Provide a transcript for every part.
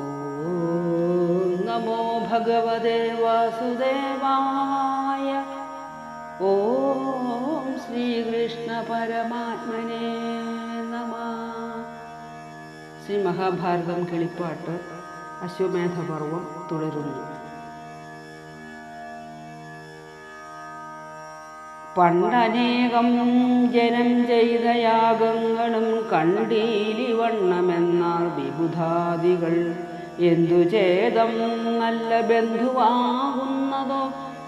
ഓം നമോ ഭഗവതേ വാസുദേവായ. ഓം ശ്രീകൃഷ്ണ പരമാത്മനേ നമഃ. ശ്രീ മഹാഭാരതം കിളിപ്പാട്ട് അശ്വമേധപർവം തുടരുന്നു. പണ്ടനേകം ജനം ചെയ്ത യാഗങ്ങളും കണ്ടീലിവണ്ണമെന്നാൽ വിബുധാദികൾ എന്തു ചേതം നല്ല ബന്ധുവാകുന്നതോ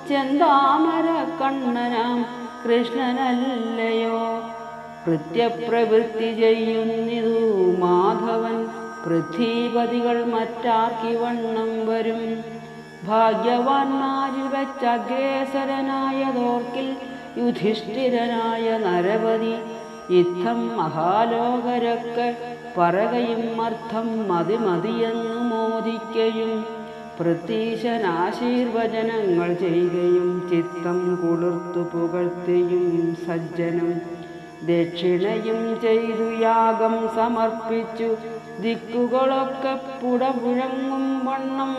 ചെന്താമര കണ്ണനാം കൃഷ്ണനല്ലയോ. കൃത്യപ്രവൃത്തി ചെയ്യുന്നിതു മാധവൻ പൃഥ്വീപതികൾ മറ്റാർക്കിവണ്ണം വരും. ഭാഗ്യവാന്മാരിൽ വെച്ചഗ്രേസരനായതോർക്കിൽ യുധിഷ്ഠിരനായ നരപതി യുദ്ധം മഹാലോകരൊക്കെ പറകയും അർത്ഥം മതിയെന്നു മോദിക്കയും പ്രതീശനാശീർവചനങ്ങൾ ചെയ്യുകയും ചിത്തം കുളിർത്തു പുകഴ്ത്തിയും സജ്ജനം ദക്ഷിണയും ചെയ്തു യാഗം സമർപ്പിച്ചു ദിക്കുകളൊക്കെ പുടപുഴങ്ങും വണ്ണം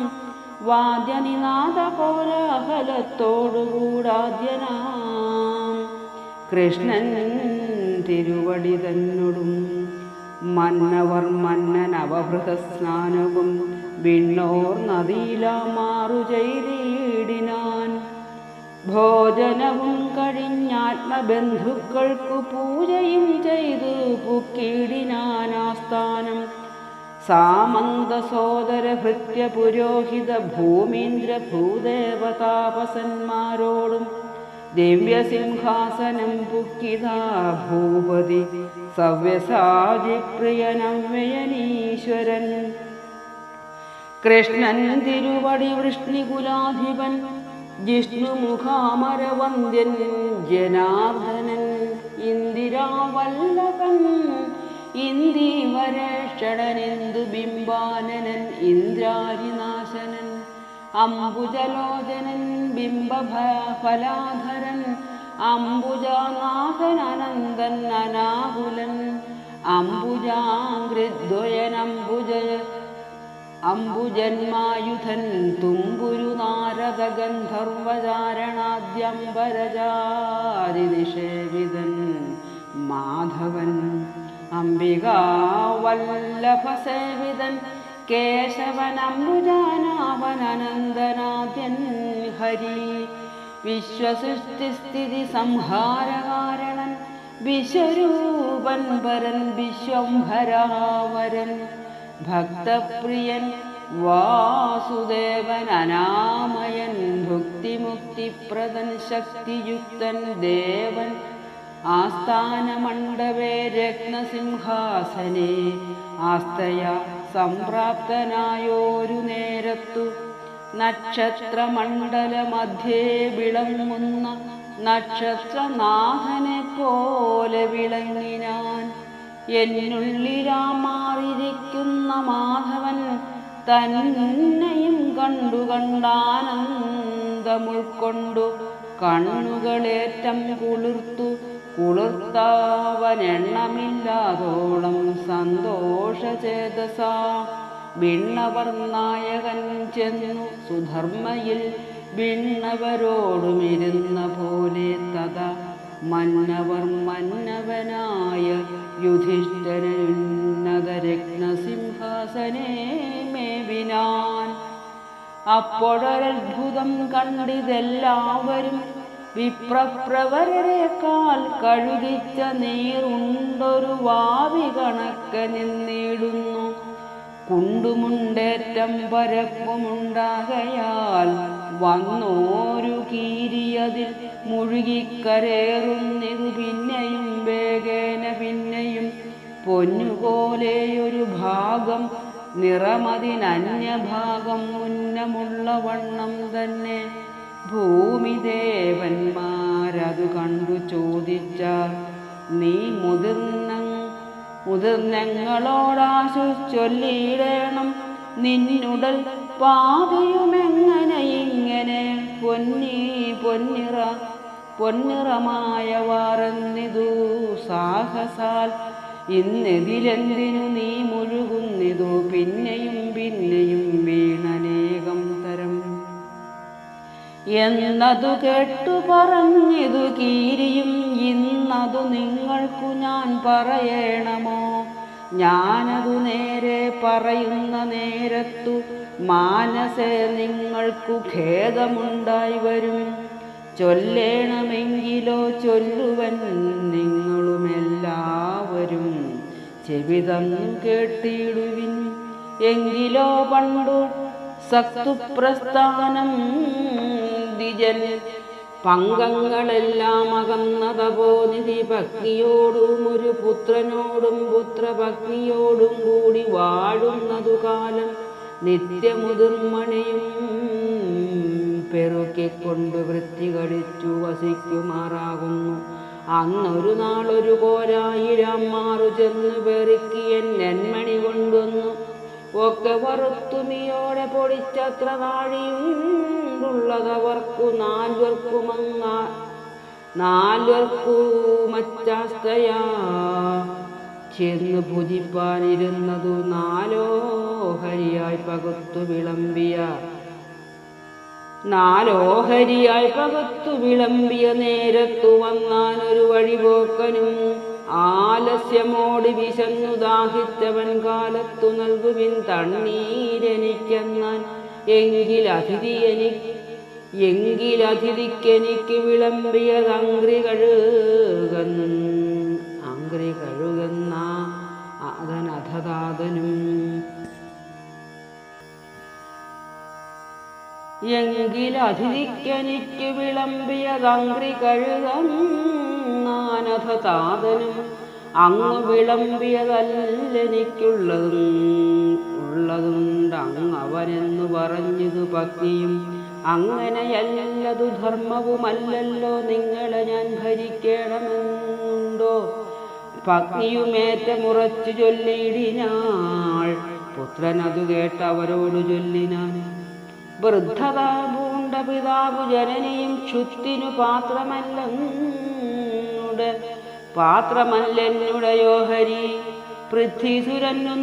വാദ്യനിനാദ കോലാഹലത്തോടുകൂടാദ്യനാം കൃഷ്ണൻ തിരുവടി തന്നോടും മന്നവർ മന്നൻ അവഭൃത സ്നാനവും വിണ്ണോർ നദിയിലാമാറു ചെയ്തിടിനാൻ. ഭോജനവും കഴിഞ്ഞാത്മബന്ധുക്കൾക്കു പൂജയും ചെയ്തു പുക്കിടിനാനാസ്ഥാനം. സാമന്ത സോദര ഭൃത്യ പുരോഹിത ഭൂമീന്ദ്ര ഭൂദേവതാപസന്മാരോടും ദിവ്യസിംഹാസനം പുക്കിതാ ഭൂപതി സവ്യസാജിപ്രിയനവ്യയനീശ്വരൻ. കൃഷ്ണൻ തിരുവടി വൃഷ്ണികുലാധിപൻ ജിഷ്ണുമുഖാമരവന്ദ്യൻ ജനാർദ്ദനൻ ഇന്ദിരാവല്ലഭൻ ഇന്ദീവരക്ഷണനെന്തു ബിംബാനനൻ ഇന്ദ്രാരിനാശനൻ അംബുജലോചനൻ ബിംബഫലാധരൻ അംബുജാനാഥൻ അനന്തൻ അനാകുലൻ അംബുജാംഘ്രിദ്വയൻ അംബുജന്മായുധൻ തുമ്പുരു നാരദ ഗന്ധർവചാരണാദ്യംബരജാതിനിഷേവിതൻ മാധവൻ അംബികാവല്ലഭസേവിതൻ കേശവൻ അംബുജാനാവനനന്ദനാദ്യൻ ഹരി വിശ്വസൃഷ്ടിസ്ഥിതി സംഹാരകാരണൻ വിശ്വരൂപൻ വരൻ വിശ്വംഭരാവരൻ ഭക്തപ്രിയൻ വാസുദേവൻ അനാമയൻ ഭുക്തിമുക്തിപ്രദൻ ശക്തിയുക്തൻ ദേവൻ ആസ്ഥാനമണ്ഡപേ രത്നസിംഹാസനേ ആസ്തയ സംപ്രാപ്തനായോരു നേരത്തു നക്ഷത്രമണ്ഡലമധ്യേ വിളങ്ങുന്ന നക്ഷത്രനാഥനെ പോലെ വിളങ്ങിനാൻ. എന്നുള്ളിലാമാറിയിരിക്കുന്ന മാധവൻ തന്നെയും കണ്ടാനന്ദമുൾക്കൊണ്ടു കണ്ണുകളേറ്റം കുളിർത്താവനെണ്ണമില്ലാതോളം സന്തോഷചേതസാ വിണ്ണവർ നായകൻ ചെന്നു സുധർമ്മയിൽ വിണ്ണവരോടുമിരുന്ന പോലെ തഥാ മന്നവർ മന്നവനായ യുധിഷ്ഠിരനുന്നതരത്നസിംഹാസനേ മേവിനാൻ. അപ്പോഴൊരത്ഭുതം കണ്ടിതെല്ലാവരും വിപ്രപ്രവരേക്കാൾ കഴുകിച്ച നീറുണ്ടൊരു വാവി കണക്ക് നിന്നിടുന്നു. കുണ്ടുമുണ്ടേറ്റം പരപ്പുമുണ്ടാകയാൽ വന്നോരു കീരിയതിൽ മുഴുകിക്കരേറുന്നിതു പിന്നെയും വേഗേന പിന്നെയും പൊന്നുപോലെയൊരു ഭാഗം നിറമതിനന്യഭാഗം ഉന്നമുള്ള വണ്ണം തന്നെ. ഭൂമിദേവന്മാരതു കണ്ടു ചോദിച്ചാൽ നീ മുതിർന്നങ്ങളോടാശു ചൊല്ലിയിടേണം നിന്നുടൽ പാതയുമെങ്ങനെ ഇങ്ങനെ പൊന്നിറമായ വാറന്നിതു സാഹസാൽ ഇന്നെതിലെന്തിനു നീ മുഴുകുന്നിതു പിന്നെയും പിന്നെയും വീണനേകം തരം എന്നതു കേട്ടു പറഞ്ഞിതു കീരിയും ഇന്നതു നിങ്ങൾക്കു ഞാൻ പറയണമോ ഞാനതു നേരെ പറയുന്ന നേരത്തു മാനസേ നിങ്ങൾക്കു ഖേദമുണ്ടായി വരും ചൊല്ലേണമെങ്കിലോ ചൊല്ലുവൻ നിങ്ങളുമെല്ലാവരും ചെവിതന്നു കേട്ടിടുവിൻ എങ്കിലോ പണ്ടു സക്തുപ്രസ്ഥാനം ദ്വിജൻ പങ്കങ്ങളെല്ലാം അകന്നതപോനിധി പത്നിയോടും ഒരു പുത്രനോടും പുത്രപത്നിയോടും കൂടി വാഴുന്നതു കാലം നിത്യമുതിർമണിയും പെറുക്കിക്കൊണ്ടു വൃത്തി കഴിച്ചു വസിക്കുമാറാകുന്നു അന്നൊരു നാളൊരു കോരായിരം മാറു ചെന്ന് പെറുക്കിയൻ നെന്മണി കൊണ്ടുവന്നു ഒക്കെ വറുത്തുമിയോടെ പൊടിച്ചത്ര നാഴിയുള്ളതവർക്കു നാൽവർക്കുമച്ചാസ്തയാ ചെന്ന് ഭുജിപ്പാനിരുന്നതു നാലോഹരിയായി പകുത്തു വിളമ്പിയ നേരത്തു വന്നാനൊരു വഴിപോക്കനും ആലസ്യമോടി വിശന്നു ദാഹിച്ചവൻ കാലത്തു നൽകുവിൻ തണ്ണീരെനിക്കെന്നാൻ എങ്കിലതിഥിക്കെനിക്ക് വിളമ്പിയത് അങ്ക്രി കഴുകുന്ന അതനഥതാതനും എങ്കിലതിഥിക്കെനിക്ക് വിളമ്പിയത് അങ്ക്രി കഴുകുന്നാനഥതാതനും അങ്ങ് വിളമ്പിയതല്ലെനിക്കുള്ളതുണ്ട് അങ്ങവനെന്നു പറഞ്ഞതു പത്നിയും അങ്ങനെയല്ലതു ധർമ്മവുമല്ലല്ലോ നിങ്ങളെ ഞാൻ ഭരിക്കണമെന്നുണ്ടോ പത്നിയുമേറ്റമുറച്ചു ചൊല്ലിയിടിനാൾ പുത്രനതു കേട്ടവരോടു ചൊല്ലിനാൻ വൃദ്ധത പൂണ്ട പിതാവു ജനനിയും ക്ഷുത്തിനു പാത്രമല്ലെന്നുടയോ ഹരി പൃഥ്വീസുരന്നു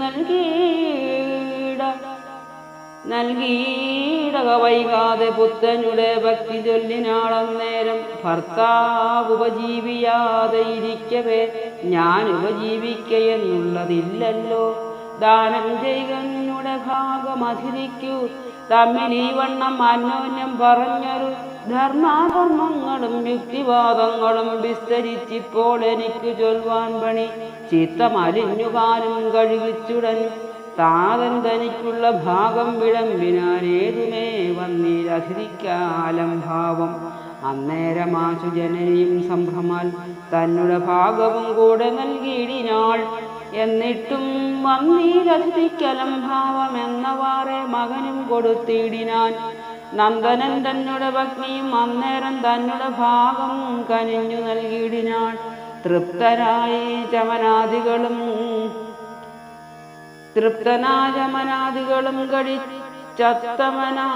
നൽകിയിടക വൈകാതെ പുത്രനുടെ ഭക്തി ചൊല്ലിനാളന്നേരം ഭർത്താവ് ഉപജീവിയാതെ ഇരിക്കവേ ഞാൻ ഉപജീവിക്കയെന്നുള്ളതില്ലല്ലോ ദാനം ചെയ്യുന്നുടെ ഭാഗം അതിരിക്കൂ തമ്മിൽ ഈ വണ്ണം അന്യോന്യം പറഞ്ഞൊരു ധർമാധർമ്മങ്ങളും യുക്തിവാദങ്ങളും വിസ്തരിച്ചിപ്പോൾ എനിക്ക് ചൊൽവാൻ പണി ചിത്തമലിഞ്ഞുകാലും കഴുകിച്ചുടൻ താതൻ തനിക്കുള്ള ഭാഗം വിളമ്പിനാനേതുമേ വന്നിരധികാലം ഭാവം അന്നേരമാശു ജനനിയും സംഭ്രമാൽ തന്നുടെ ഭാഗവും കൂടെ നൽകിയിടിനാൾ എന്നിട്ടും വന്നീരധികലം ഭാവം എന്നവാറെ മകനും കൊടുത്തിടിനാൻ നന്ദനൻ തന്നുടെ പത്നിയും അന്നേരം തന്നുടെ ഭാഗം കനിഞ്ഞു നൽകിയിടിനാൾ തൃപ്തനായി ചമനാദികളും കഴിച്ചത്തമനാം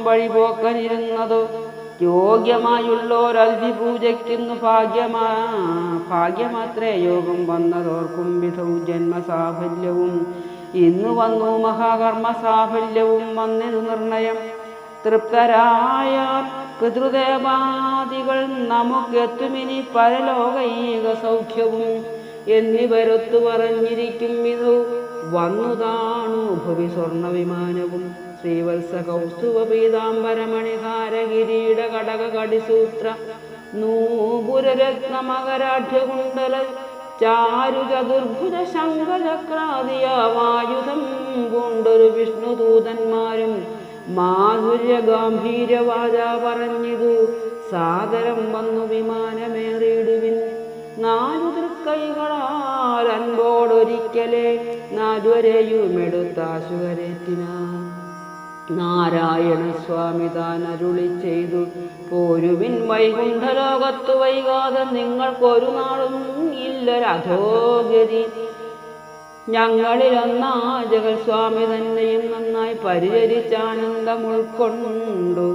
വഴിപോക്കനിരുന്നതോ യോഗ്യമായുള്ളോരൽധി പൂജയ്ക്കുന്നു ഭാഗ്യമാത്രേ യോഗം വന്നതോർക്കും വിധവും ജന്മസാഫല്യവും ഇന്നു വന്നു മഹാകർമ്മസാഫല്യവും വന്നിതു നിർണയം തൃപ്തരായ പിതൃദേവാദികൾ നമുക്കെത്തുമിനി പരലോകൈക സൗഖ്യവും എന്നിവരൊത്തു പറഞ്ഞിരിക്കും വിധു വന്നുതാണു ഭവി സ്വർണവിമാനവും ശ്രീവത്സ കൗസ്തുവ പീതാംബരമണിഹാര കിരീട കടക കടിസൂത്ര നൂപുരരത്ന മകരാഢ്യകുണ്ടല ചാരു ചതുർഭുജ ശംഖചക്രാദിയാവായുധം കൊണ്ടൊരു വിഷ്ണുദൂതന്മാരും മാധുര്യ ഗാംഭീര്യവാച പറഞ്ഞിതു സാദരം വന്നു വിമാനമേറിയിടുവിൻ നാലു തൃക്കൈകളാൽ അൻപോടൊരിക്കലേ നാലുവരെയുമെടുത്താശുകരേറ്റിനാൻ നാരായണ സ്വാമി താൻ അരുളി ചെയ്തു പോരുവിൻ വൈകുണ്ഠലോകത്തു വൈകാതെ നിങ്ങൾക്കൊരു നാളും ഇല്ലൊരധോഗതി ഞങ്ങളിലൊന്നാ ജഗത്സ്വാമി തന്നെയും നന്നായി പരിചരിച്ചാനന്ദം ഉൾക്കൊണ്ടു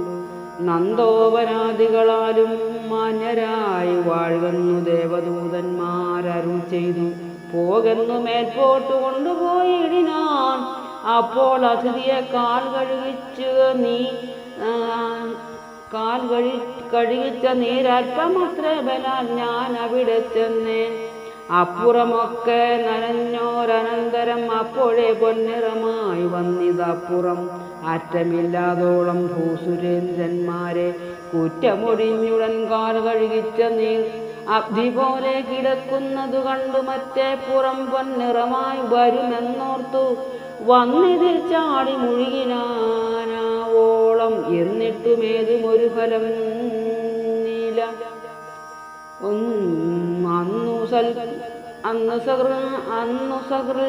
നന്ദോപരാദികളാലും മാന്യരായി വാഴുന്നു ദേവദൂതന്മാരരുൾ ചെയ്തു. പോകുന്നു മേൽപോട്ട് കൊണ്ടുപോയിടിനാൻ. അപ്പോൾ അതിഥിയെ കാൽ കഴുകിച്ച നീരൽപ്പമത്രേ ബലാൽ ഞാൻ അവിടെ ചെന്നേൻ. അപ്പുറമൊക്കെ നനഞ്ഞോരനന്തരം അപ്പോഴേ പൊന്നിറമായി വന്നിതപ്പുറം. അറ്റമില്ലാതോളം ഭൂസുരേന്ദ്രന്മാരെ കുറ്റമൊഴിഞ്ഞുടൻ കാൽ കഴുകിച്ച നീർ അബ്ധി പോലെ കിടക്കുന്നതു കണ്ടു മറ്റേ പുറം പൊന്നിറമായി വരുമെന്നോർത്തു വന്നിതിൽ ചാടി മുഴുകിനാനാവോളം. എന്നിട്ടുമേതും ഒരു ഫലം നീല. അന്നു സകൃ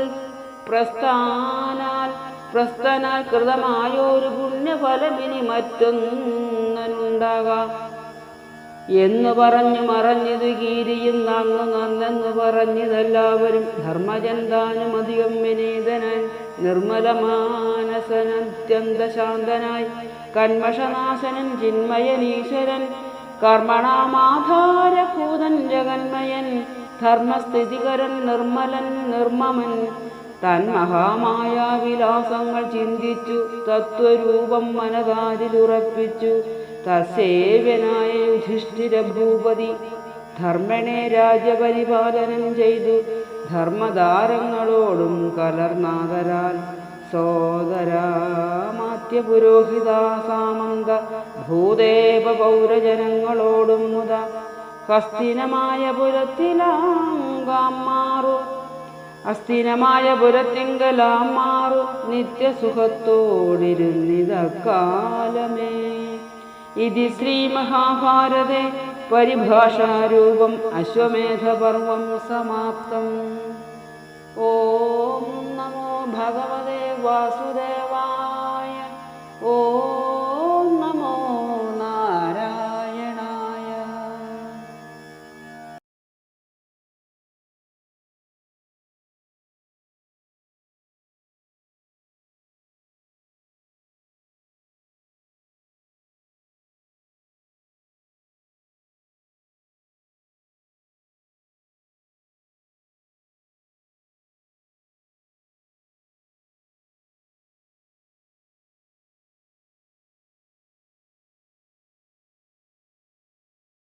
പ്രസ്ഥാനാൽ കൃതമായൊരു പുണ്യഫലമിനി മറ്റൊന്നുണ്ടാകാം എന്നു പറഞ്ഞു മറഞ്ഞത് കീരിയും നന്നു നന്നെന്നു പറഞ്ഞതെല്ലാവരും. ധർമ്മജൻ താനും അധികം വിനീതനായി നിർമ്മലമാനസനത്യന്ത ശാന്തനായി കന്മഷനാശനൻ ചിന്മയനീശ്വരൻ കർമ്മണാമാധാരഭൂതൻ ജഗന്മയൻ ധർമ്മസ്ഥിതികരൻ നിർമ്മലൻ നിർമ്മമൻ തന്മഹാമായ വിലാസങ്ങൾ ചിന്തിച്ചു തത്വരൂപം മനതാരിലുറപ്പിച്ചു. തത്സേവ്യനായ യുധിഷ്ഠിര ഭൂപതി ധർമ്മനെ രാജ്യപരിപാലനം ചെയ്തു. ധർമ്മദാരങ്ങളോടും കലർനാദരാൽ സോദരാമാത്യ പുരോഹിത സാമന്ത ഭൂദേവ പൗരജനങ്ങളോടും മുത ഹസ്തിനമായ പുരത്തിങ്കലാം മാറു നിത്യസുഖത്തോടിരുന്നിതക്കാലമേ. ഇതി ശ്രീമഹാഭാരതേ പരിഭാഷാരൂപം അശ്വമേധപർവം സമാപ്തം. ഓം നമോ ഭഗവതേ വാസുദേവായ.